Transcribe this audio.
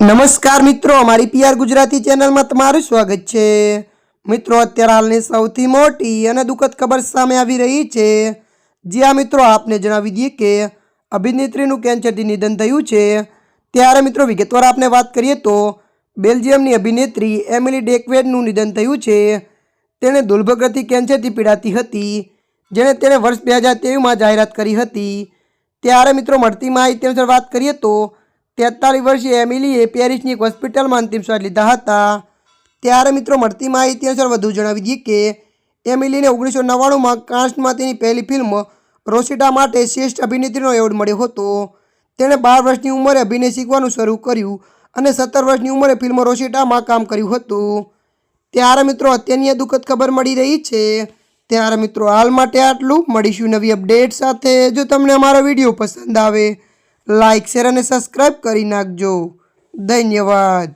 નમસ્કાર મિત્રો, અમારી પીઆર ગુજરાતી ચેનલમાં તમારું સ્વાગત છે। મિત્રો, અત્યારે હાલની સૌથી મોટી અને દુઃખદ ખબર સામે આવી રહી છે। જ્યાં મિત્રો આપને જણાવી દઈએ કે અભિનેત્રીનું કેન્સરથી નિધન થયું છે। ત્યારે મિત્રો વિગતવાર આપને વાત કરીએ તો બેલ્જિયમની અભિનેત્રી એમિલી ડેકવેડનું નિધન થયું છે। તેણે દુર્ભાગ્યથી કેન્સરથી પીડાતી હતી, જેણે તેણે વર્ષ 2023માં જાહેરાત કરી હતી। ત્યારે મિત્રો મળતી માહિતી અનુસાર વાત કરીએ તો 43 વર્ષીય એમિલીએ પેરિસની એક હોસ્પિટલમાં અંતિમ શ્વાસ લીધા હતા। ત્યારે મિત્રો મળતી માહિતી અનુસાર વધુ જણાવી દઈએ કે એમિલીને 1999માં કાન્સમાં તેની પહેલી ફિલ્મ રોસિટા માટે શ્રેષ્ઠ અભિનેત્રીનો એવોર્ડ મળ્યો હતો। તેણે 12 વર્ષની ઉંમરે અભિનય શીખવાનું શરૂ કર્યું અને 17 વર્ષની ઉંમરે ફિલ્મ રોસિટામાં કામ કર્યું હતું। ત્યારે મિત્રો અત્યારની દુઃખદ ખબર મળી રહી છે। ત્યારે મિત્રો હાલ માટે આટલું, મળીશું નવી અપડેટ સાથે। જો તમને અમારો વિડીયો પસંદ આવે લાઇક, શેર અને સબસ્ક્રાઈબ કરી નાખજો। ધન્યવાદ।